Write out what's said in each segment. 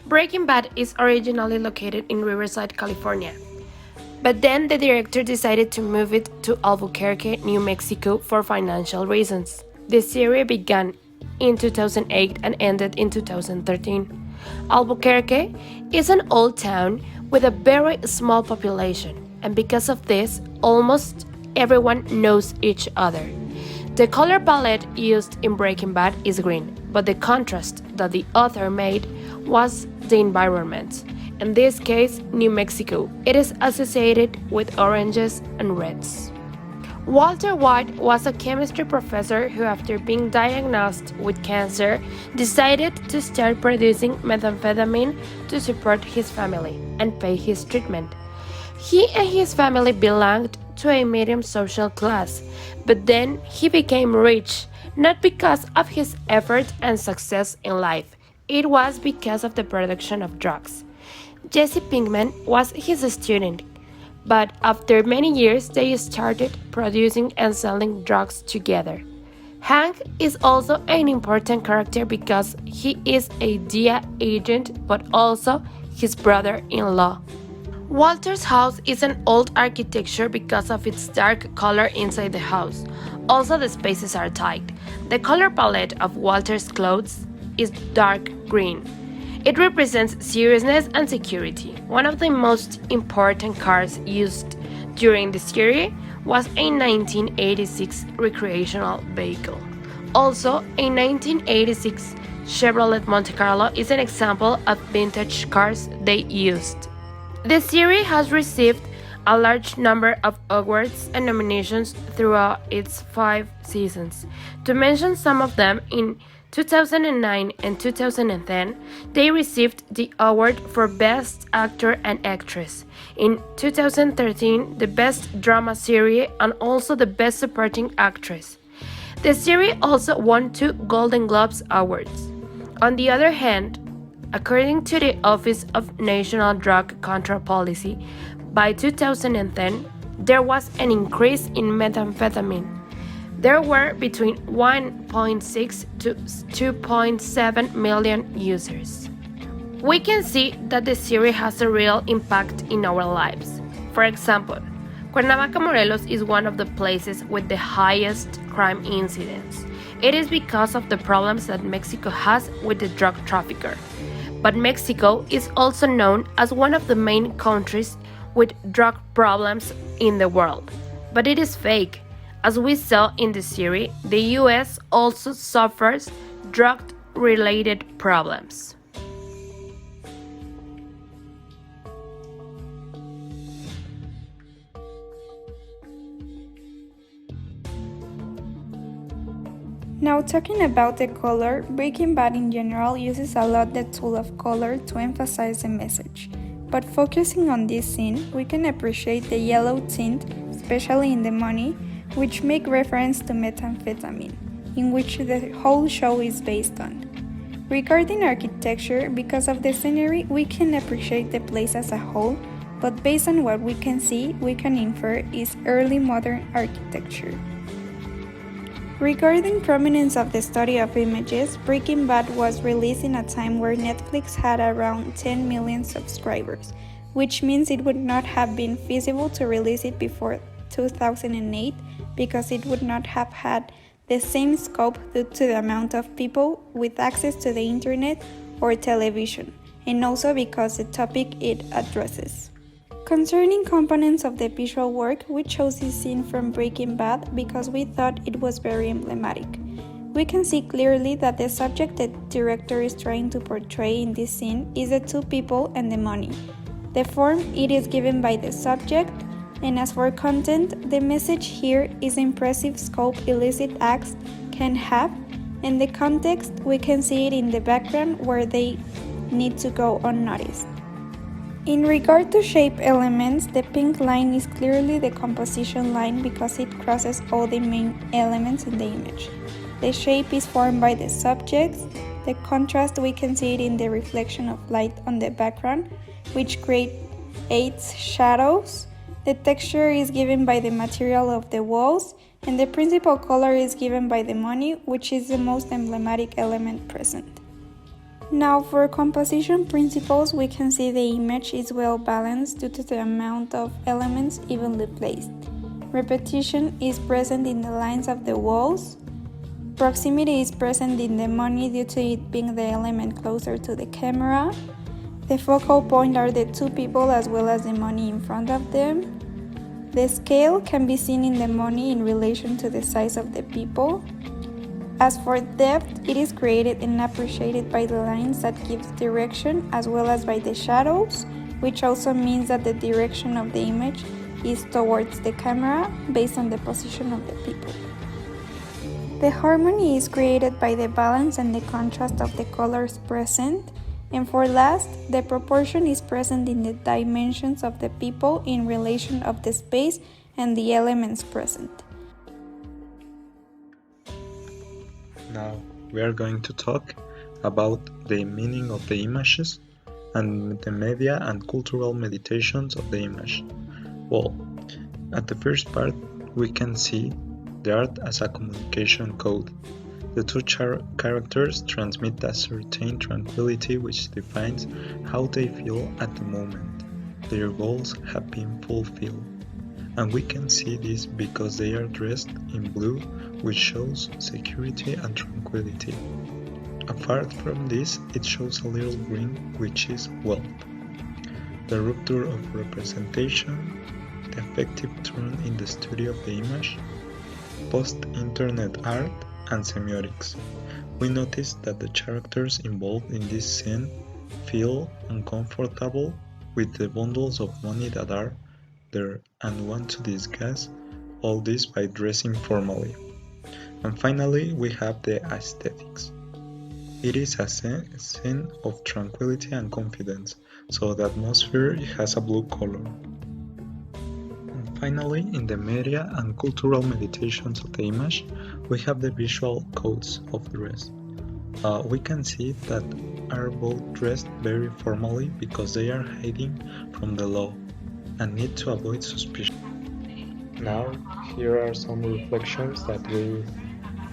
Breaking Bad is originally located in Riverside, California. But then the director decided to move it to Albuquerque, New Mexico for financial reasons. The series began in 2008 and ended in 2013. Albuquerque is an old town with a very small population, and because of this, almost everyone knows each other. The color palette used in Breaking Bad is green, but the contrast that the author made was the environment. In this case, New Mexico. It is associated with oranges and reds. Walter White was a chemistry professor who, after being diagnosed with cancer, decided to start producing methamphetamine to support his family and pay his treatment. He and his family belonged to a medium social class, but then he became rich, not because of his effort and success in life. It was because of the production of drugs. Jesse Pinkman was his student, but after many years they started producing and selling drugs together. Hank is also an important character because he is a DEA agent but also his brother-in-law. Walter's house is an old architecture because of its dark color inside the house. Also, the spaces are tight. The color palette of Walter's clothes is dark green. It represents seriousness and security. One of the most important cars used during the series was a 1986 recreational vehicle. Also, a 1986 Chevrolet Monte Carlo is an example of vintage cars they used. The series has received a large number of awards and nominations throughout its 5 seasons. To mention some of them, in 2009 and 2010, they received the award for Best Actor and Actress. In 2013, the Best Drama Series and also the Best Supporting Actress. The series also won 2 Golden Globes Awards. On the other hand, according to the Office of National Drug Control Policy, by 2010, there was an increase in methamphetamine. There were between 1.6 to 2.7 million users. We can see that the series has a real impact in our lives. For example, Cuernavaca, Morelos is one of the places with the highest crime incidence. It is because of the problems that Mexico has with the drug trafficker. But Mexico is also known as one of the main countries with drug problems in the world. But it is fake. As we saw in the series, the US also suffers drug-related problems. Now talking about the color, Breaking Bad in general uses a lot the tool of color to emphasize the message. But focusing on this scene, we can appreciate the yellow tint, especially in the money, which make reference to methamphetamine, in which the whole show is based on. Regarding architecture, because of the scenery, we can appreciate the place as a whole, but based on what we can see, we can infer is early modern architecture. Regarding prominence of the study of images, Breaking Bad was released in a time where Netflix had around 10 million subscribers, which means it would not have been feasible to release it before 2008 because it would not have had the same scope due to the amount of people with access to the internet or television, and also because the topic it addresses. Concerning components of the visual work, we chose this scene from Breaking Bad because we thought it was very emblematic. We can see clearly that the subject the director is trying to portray in this scene is the 2 people and the money. The form it is given by the subject, and as for content, the message here is the impressive scope illicit acts can have, and the context we can see it in the background where they need to go unnoticed. In regard to shape elements, the pink line is clearly the composition line because it crosses all the main elements in the image. The shape is formed by the subjects. The contrast we can see it in the reflection of light on the background, which creates shadows. The texture is given by the material of the walls, and the principal color is given by the money, which is the most emblematic element present. Now for composition principles, we can see the image is well balanced due to the amount of elements evenly placed. Repetition is present in the lines of the walls. Proximity is present in the money due to it being the element closer to the camera. The focal point are the two people as well as the money in front of them. The scale can be seen in the money in relation to the size of the people. As for depth, it is created and appreciated by the lines that gives direction as well as by the shadows, which also means that the direction of the image is towards the camera based on the position of the people. The harmony is created by the balance and the contrast of the colors present. And for last, the proportion is present in the dimensions of the people in relation of the space and the elements present. Now we are going to talk about the meaning of the images and the media and cultural meditations of the image. Well, at the first part, we can see the art as a communication code. The two characters transmit a certain tranquility which defines how they feel at the moment their goals have been fulfilled. And we can see this because they are dressed in blue, which shows security and tranquility. Apart from this, it shows a little green, which is wealth. The rupture of representation, the effective turn in the study of the image, post-internet art, and semiotics. We notice that the characters involved in this scene feel uncomfortable with the bundles of money that are there and want to disguise all this by dressing formally. And finally, we have the aesthetics. It is a scene of tranquility and confidence, so the atmosphere has a blue color. And finally, in the media and cultural meditations of the image, we have the visual codes of dress. We can see that are both dressed very formally because they are hiding from the law and need to avoid suspicion. Now, here are some reflections that we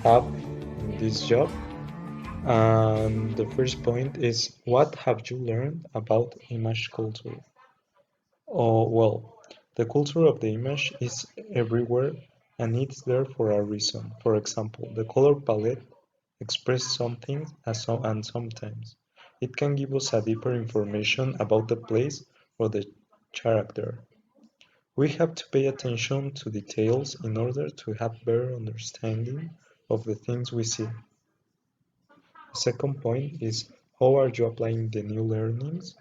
have in this job. And the first point is, what have you learned about image culture? Oh, well, the culture of the image is everywhere and it's there for a reason. For example, the color palette expresses something and sometimes it can give us a deeper information about the place or the character. We have to pay attention to details in order to have better understanding of the things we see. The second point is, how are you applying the new learnings?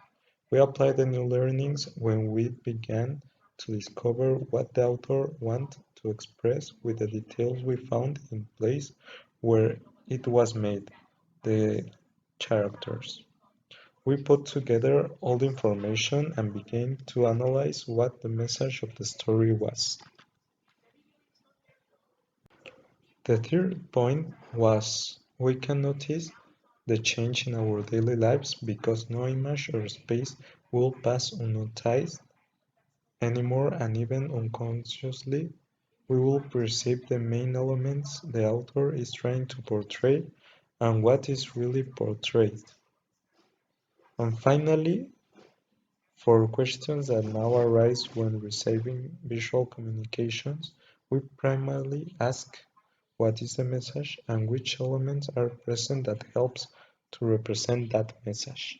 We applied the new learnings when we began to discover what the author wanted to express with the details we found in place where it was made, the characters. We put together all the information and began to analyze what the message of the story was. The third point was, we can notice the change in our daily lives because no image or space will pass unnoticed anymore, and even unconsciously we will perceive the main elements the author is trying to portray and what is really portrayed. And finally, for questions that now arise when receiving visual communications, we primarily ask what is the message and which elements are present that helps to represent that message.